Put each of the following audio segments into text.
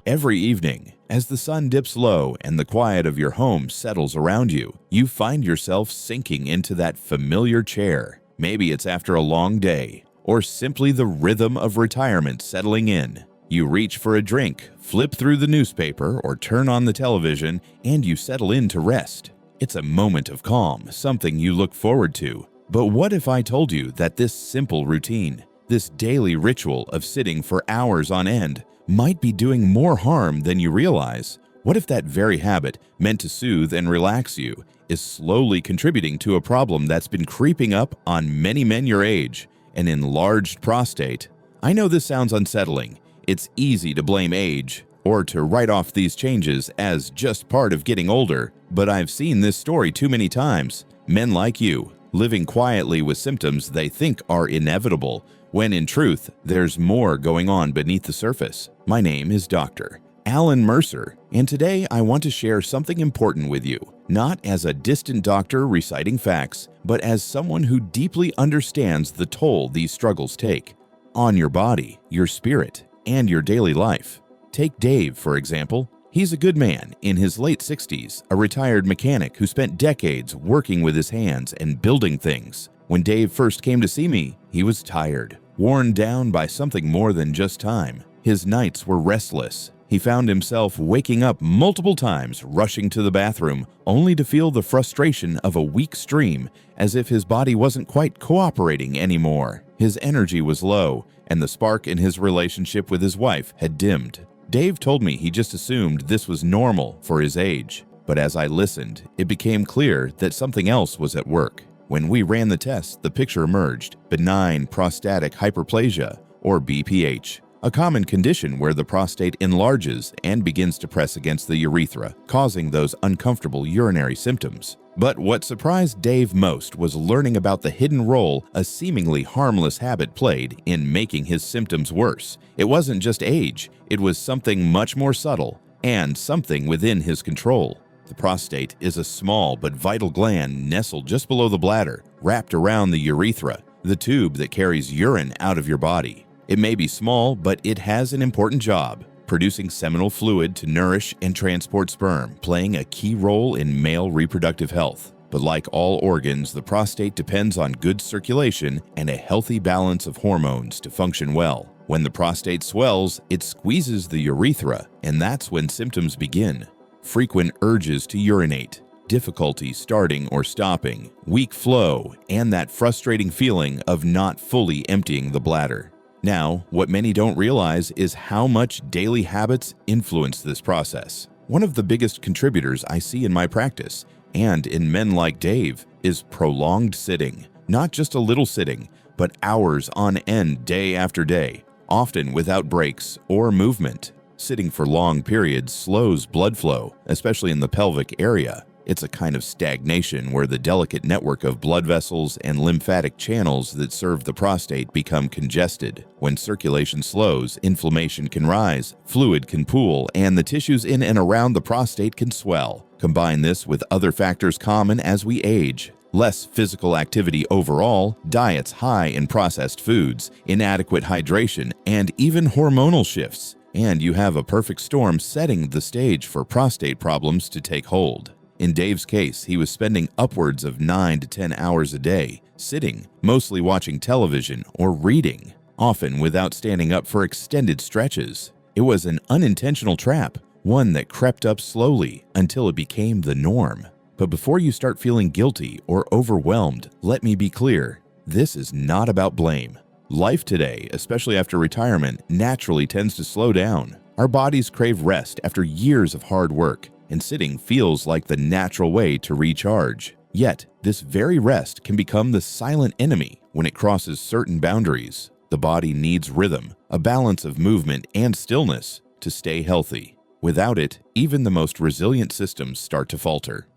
Every evening, as the sun dips low and the quiet of your home settles around you, you find yourself sinking into that familiar chair. Maybe it's after a long day, or simply the rhythm of retirement settling in. You reach for a drink, flip through the newspaper, or turn on the television, and you settle in to rest. It's a moment of calm, something you look forward to. But what if I told you that this simple routine, this daily ritual of sitting for hours on end, might be doing more harm than you realize? What if that very habit, meant to soothe and relax you, is slowly contributing to a problem that's been creeping up on many men your age, an enlarged prostate? I know this sounds unsettling. It's easy to blame age, or to write off these changes as just part of getting older, but I've seen this story too many times. Men like you, living quietly with symptoms they think are inevitable, when in truth, there's more going on beneath the surface. My name is Dr. Alan Mercer, and today I want to share something important with you, not as a distant doctor reciting facts, but as someone who deeply understands the toll these struggles take on your body, your spirit, and your daily life. Take Dave, for example. He's a good man in his late 60s, a retired mechanic who spent decades working with his hands and building things. When Dave first came to see me, he was tired, worn down by something more than just time. His nights were restless. He found himself waking up multiple times, rushing to the bathroom, only to feel the frustration of a weak stream, as if his body wasn't quite cooperating anymore. His energy was low, and the spark in his relationship with his wife had dimmed. Dave told me he just assumed this was normal for his age. But as I listened, it became clear that something else was at work. When we ran the test, the picture emerged: benign prostatic hyperplasia, or BPH, a common condition where the prostate enlarges and begins to press against the urethra, causing those uncomfortable urinary symptoms. But what surprised Dave most was learning about the hidden role a seemingly harmless habit played in making his symptoms worse. It wasn't just age, it was something much more subtle, and something within his control. The prostate is a small but vital gland nestled just below the bladder, wrapped around the urethra, the tube that carries urine out of your body. It may be small, but it has an important job, producing seminal fluid to nourish and transport sperm, playing a key role in male reproductive health. But like all organs, the prostate depends on good circulation and a healthy balance of hormones to function well. When the prostate swells, it squeezes the urethra, and that's when symptoms begin. Frequent urges to urinate, difficulty starting or stopping, weak flow, and that frustrating feeling of not fully emptying the bladder. Now, what many don't realize is how much daily habits influence this process. One of the biggest contributors I see in my practice, and in men like Dave, is prolonged sitting. Not just a little sitting, but hours on end day after day, often without breaks or movement. Sitting for long periods slows blood flow, especially in the pelvic area. It's a kind of stagnation where the delicate network of blood vessels and lymphatic channels that serve the prostate become congested. When circulation slows, inflammation can rise, fluid can pool, and the tissues in and around the prostate can swell. Combine this with other factors common as we age: less physical activity overall, diets high in processed foods, inadequate hydration, and even hormonal shifts, and you have a perfect storm setting the stage for prostate problems to take hold. In Dave's case, he was spending upwards of 9 to 10 hours a day, sitting, mostly watching television or reading, often without standing up for extended stretches. It was an unintentional trap, one that crept up slowly until it became the norm. But before you start feeling guilty or overwhelmed, let me be clear, this is not about blame. Life today, especially after retirement, naturally tends to slow down. Our bodies crave rest after years of hard work, and sitting feels like the natural way to recharge. Yet, this very rest can become the silent enemy when it crosses certain boundaries. The body needs rhythm, a balance of movement and stillness to stay healthy. Without it, even the most resilient systems start to falter.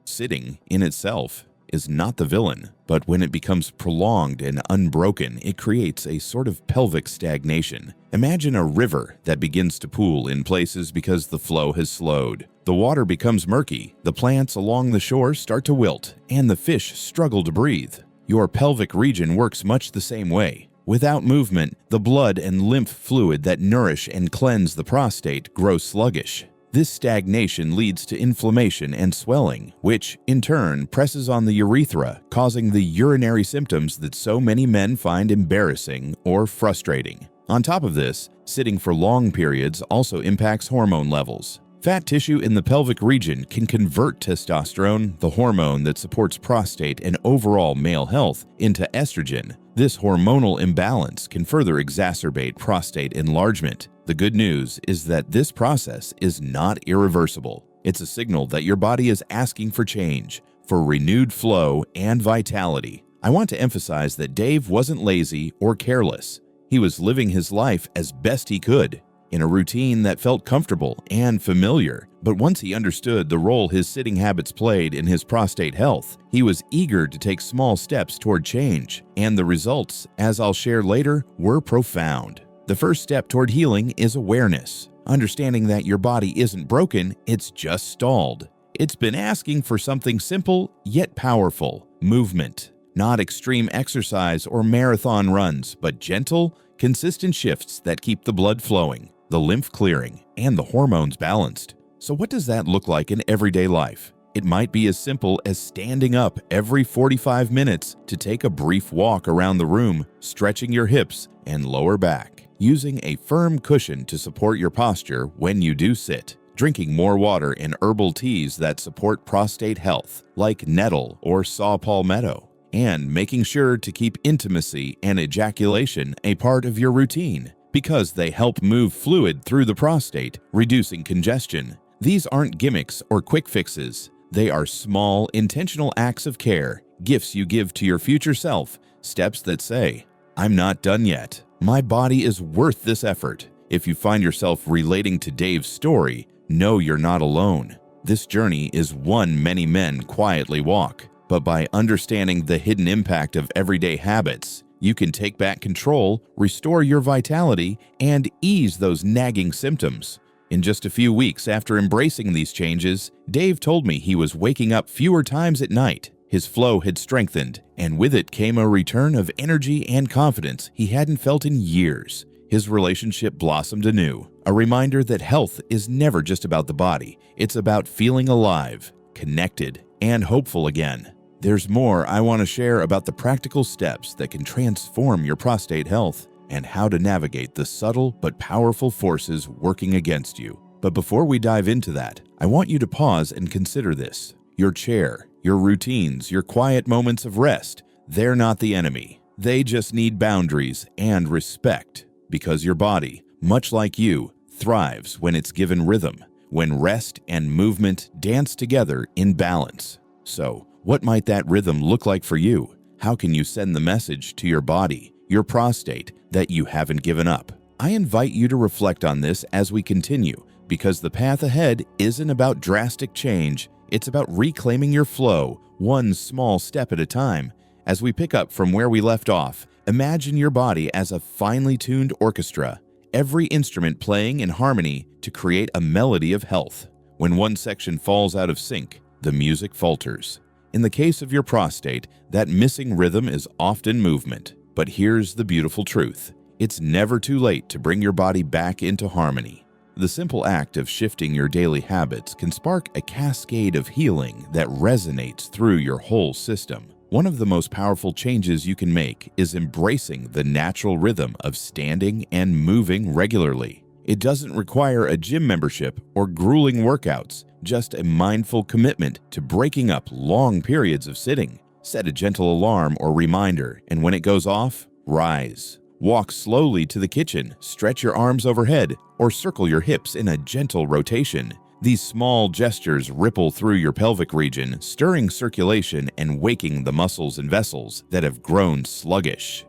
Sitting, in itself, is not the villain, but when it becomes prolonged and unbroken, it creates a sort of pelvic stagnation. Imagine a river that begins to pool in places because the flow has slowed. The water becomes murky, the plants along the shore start to wilt, and the fish struggle to breathe. Your pelvic region works much the same way. Without movement, the blood and lymph fluid that nourish and cleanse the prostate grow sluggish. This stagnation leads to inflammation and swelling, which, in turn, presses on the urethra, causing the urinary symptoms that so many men find embarrassing or frustrating. On top of this, sitting for long periods also impacts hormone levels. Fat tissue in the pelvic region can convert testosterone, the hormone that supports prostate and overall male health, into estrogen. This hormonal imbalance can further exacerbate prostate enlargement. The good news is that this process is not irreversible. It's a signal that your body is asking for change, for renewed flow and vitality. I want to emphasize that Dave wasn't lazy or careless. He was living his life as best he could, in a routine that felt comfortable and familiar. But once he understood the role his sitting habits played in his prostate health, he was eager to take small steps toward change. And the results, as I'll share later, were profound. The first step toward healing is awareness. Understanding that your body isn't broken, it's just stalled. It's been asking for something simple yet powerful: movement. Not extreme exercise or marathon runs, but gentle, consistent shifts that keep the blood flowing, the lymph clearing, and the hormones balanced. So what does that look like in everyday life? It might be as simple as standing up every 45 minutes to take a brief walk around the room, stretching your hips and lower back, using a firm cushion to support your posture when you do sit, drinking more water and herbal teas that support prostate health, like nettle or saw palmetto, and making sure to keep intimacy and ejaculation a part of your routine, because they help move fluid through the prostate, reducing congestion. These aren't gimmicks or quick fixes. They are small, intentional acts of care, gifts you give to your future self, steps that say, "I'm not done yet. My body is worth this effort." If you find yourself relating to Dave's story, know you're not alone. This journey is one many men quietly walk. But by understanding the hidden impact of everyday habits, you can take back control, restore your vitality, and ease those nagging symptoms. In just a few weeks after embracing these changes, Dave told me he was waking up fewer times at night. His flow had strengthened, and with it came a return of energy and confidence he hadn't felt in years. His relationship blossomed anew, a reminder that health is never just about the body. It's about feeling alive, connected, and hopeful again. There's more I want to share about the practical steps that can transform your prostate health and how to navigate the subtle but powerful forces working against you. But before we dive into that, I want you to pause and consider this. Your chair, your routines, your quiet moments of rest, they're not the enemy. They just need boundaries and respect, because your body, much like you, thrives when it's given rhythm, when rest and movement dance together in balance. So, what might that rhythm look like for you? How can you send the message to your body, your prostate, that you haven't given up? I invite you to reflect on this as we continue, because the path ahead isn't about drastic change. It's about reclaiming your flow, one small step at a time. As we pick up from where we left off, imagine your body as a finely tuned orchestra, every instrument playing in harmony to create a melody of health. When one section falls out of sync, the music falters. In the case of your prostate, that missing rhythm is often movement. But here's the beautiful truth. It's never too late to bring your body back into harmony. The simple act of shifting your daily habits can spark a cascade of healing that resonates through your whole system. One of the most powerful changes you can make is embracing the natural rhythm of standing and moving regularly. It doesn't require a gym membership or grueling workouts, just a mindful commitment to breaking up long periods of sitting. Set a gentle alarm or reminder, and when it goes off, rise. Walk slowly to the kitchen, stretch your arms overhead, or circle your hips in a gentle rotation. These small gestures ripple through your pelvic region, stirring circulation and waking the muscles and vessels that have grown sluggish.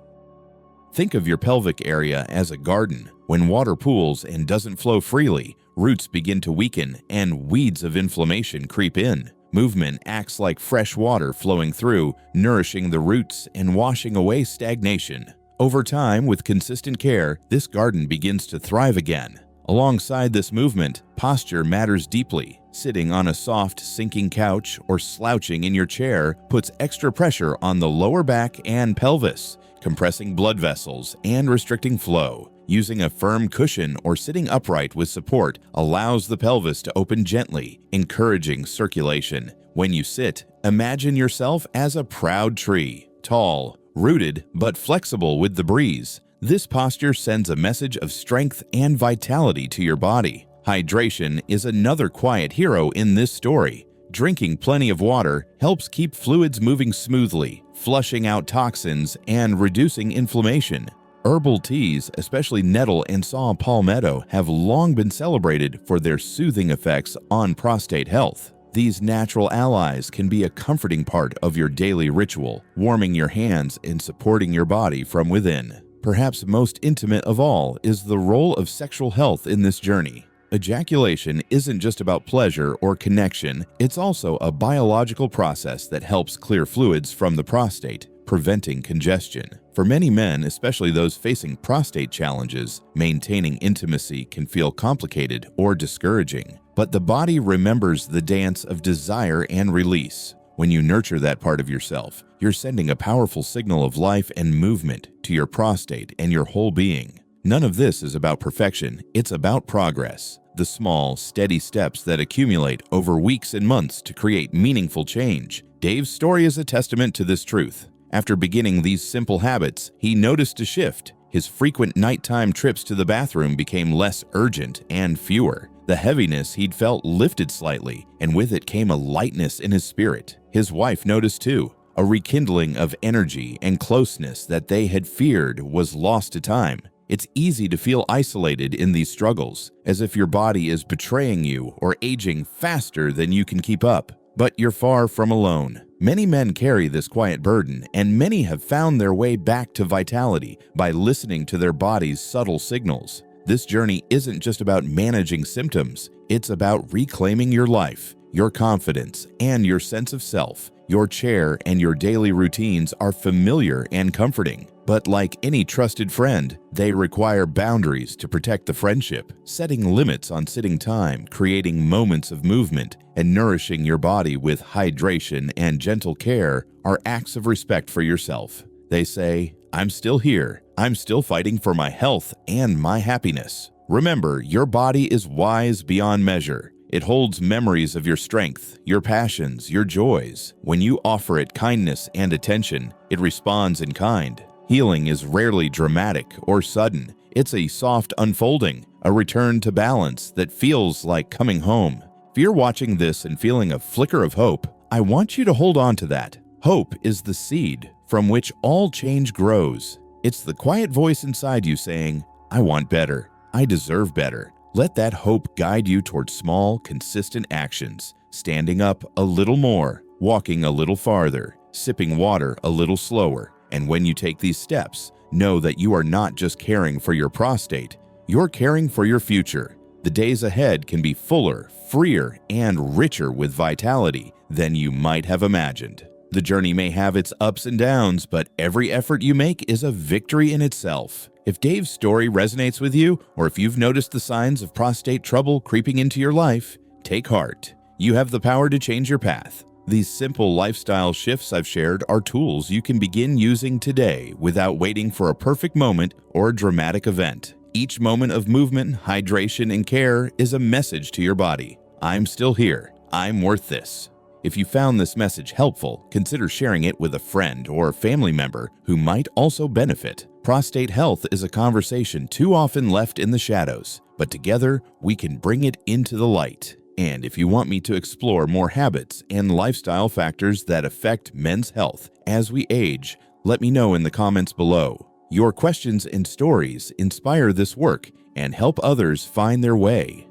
Think of your pelvic area as a garden. When water pools and doesn't flow freely, roots begin to weaken and weeds of inflammation creep in. Movement acts like fresh water flowing through, nourishing the roots and washing away stagnation. Over time, with consistent care, this garden begins to thrive again. Alongside this movement, posture matters deeply. Sitting on a soft, sinking couch or slouching in your chair puts extra pressure on the lower back and pelvis, compressing blood vessels and restricting flow. Using a firm cushion or sitting upright with support allows the pelvis to open gently, encouraging circulation. When you sit, imagine yourself as a proud tree, tall, rooted, but flexible with the breeze. This posture sends a message of strength and vitality to your body. Hydration is another quiet hero in this story. Drinking plenty of water helps keep fluids moving smoothly, flushing out toxins and reducing inflammation. Herbal teas, especially nettle and saw palmetto, have long been celebrated for their soothing effects on prostate health. These natural allies can be a comforting part of your daily ritual, warming your hands and supporting your body from within. Perhaps most intimate of all is the role of sexual health in this journey. Ejaculation isn't just about pleasure or connection, it's also a biological process that helps clear fluids from the prostate, preventing congestion. For many men, especially those facing prostate challenges, maintaining intimacy can feel complicated or discouraging. But the body remembers the dance of desire and release. When you nurture that part of yourself, you're sending a powerful signal of life and movement to your prostate and your whole being. None of this is about perfection, it's about progress. The small, steady steps that accumulate over weeks and months to create meaningful change. Dave's story is a testament to this truth. After beginning these simple habits, he noticed a shift. His frequent nighttime trips to the bathroom became less urgent and fewer. The heaviness he'd felt lifted slightly, and with it came a lightness in his spirit. His wife noticed too, a rekindling of energy and closeness that they had feared was lost to time. It's easy to feel isolated in these struggles, as if your body is betraying you or aging faster than you can keep up. But you're far from alone. Many men carry this quiet burden, and many have found their way back to vitality by listening to their body's subtle signals. This journey isn't just about managing symptoms, it's about reclaiming your life, your confidence, and your sense of self. Your chair and your daily routines are familiar and comforting, but like any trusted friend, they require boundaries to protect the friendship. Setting limits on sitting time, creating moments of movement, and nourishing your body with hydration and gentle care are acts of respect for yourself. They say, "I'm still here. I'm still fighting for my health and my happiness." Remember, your body is wise beyond measure. It holds memories of your strength, your passions, your joys. When you offer it kindness and attention, it responds in kind. Healing is rarely dramatic or sudden. It's a soft unfolding, a return to balance that feels like coming home. If you're watching this and feeling a flicker of hope, I want you to hold on to that. Hope is the seed from which all change grows. It's the quiet voice inside you saying, "I want better. I deserve better." Let that hope guide you toward small, consistent actions, standing up a little more, walking a little farther, sipping water a little slower. And when you take these steps, know that you are not just caring for your prostate, you're caring for your future. The days ahead can be fuller, freer, and richer with vitality than you might have imagined. The journey may have its ups and downs, but every effort you make is a victory in itself. If Dave's story resonates with you, or if you've noticed the signs of prostate trouble creeping into your life, take heart. You have the power to change your path. These simple lifestyle shifts I've shared are tools you can begin using today without waiting for a perfect moment or a dramatic event. Each moment of movement, hydration, and care is a message to your body. I'm still here. I'm worth this. If you found this message helpful, consider sharing it with a friend or family member who might also benefit. Prostate health is a conversation too often left in the shadows, but together we can bring it into the light. And if you want me to explore more habits and lifestyle factors that affect men's health as we age, let me know in the comments below. Your questions and stories inspire this work and help others find their way.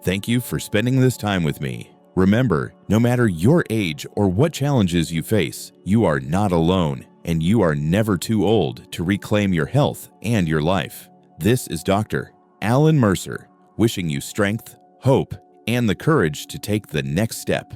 Thank you for spending this time with me. Remember, no matter your age or what challenges you face, you are not alone, and you are never too old to reclaim your health and your life. This is Dr. Alan Mercer, wishing you strength, hope, and the courage to take the next step.